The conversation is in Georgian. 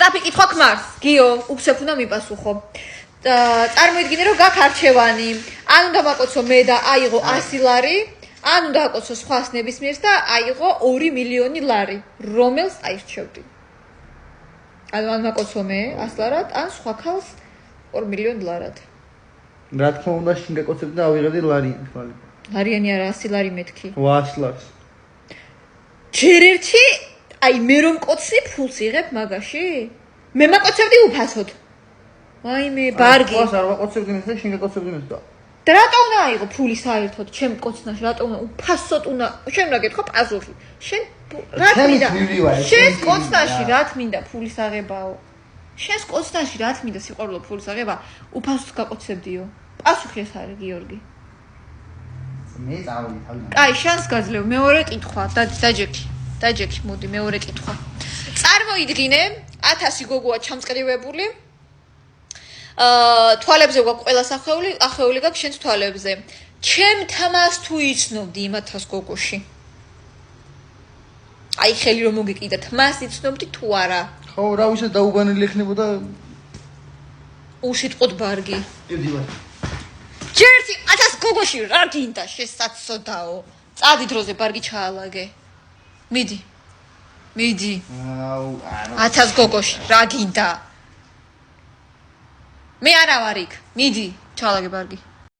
სწრაფი კითხვა ხმარს გიო უცებ უნდა მიპასუხო წარმოიდგინე რომ გაქვს არჩევანი ან უნდა მაკოცო მე და აიღო 100 ლარი ან უნდა აკოცო სხვას ნებისმიერს და აიღო 2 მილიონი ლარი რომელს აირჩევდი ან მაკოცო მე 100 ლარად ან სხვა ქალს 2 მილიონი ლარად რა თქმა უნდა შინ გაკოცებდი და ავიღებდი ლარი თვალი ლარიანი არა 100 ლარი მეთქი 100 ლარს ჯერ ერთი აი მე რომ კოცი ფულს იღებ მაგაში მე მაკოცებდი უფასოდ ვაიმე ბარგი ყავს არ ვაკოცებდი მე და შინ გაკოცებდი მე და რატო უნდა აიღო ფული საერთოდ ჩემ კოცნაში რატო უნდა უფასოდ უნდა შენ უნდა გეთქვა პასუხი შენ რა მინდა შენ კოცნაში რა მინდა ფულის აღებაო შენს კოცნაში რა მინდა სიყვარულო ფულის აღება უფასოდ გაკოცებდიო პასუხი ეს არის გიორგი მე წავედი თავიდან აი შანს გაძლევ მეორე კითხვა დაჯექი მოდი მეორე კითხვა წარმოიდგინე 1000 გოგოა ჩამწკრივებული თვალებზე გვაქვს ყველა ახეული გაქვს შენს თვალებზე ჩემ თამას თუ იცნობდი იმ 1000 გოგოში აი ხელი რომ მოგეკიდა თმას იცნობდი თუ არა ხო რა ვისა დაუგანელი ეხნებოდა უსიტყოდ ბარგი დივა ჯერთი 1000 გოგოში რა გინდა შესაძოდაო წადი დროზე ბარგი ჩაალაგე მიდი 1000 გოგოში რა გინდა მე არა ვარ იქ მიდი ჩაალაგე ბარგი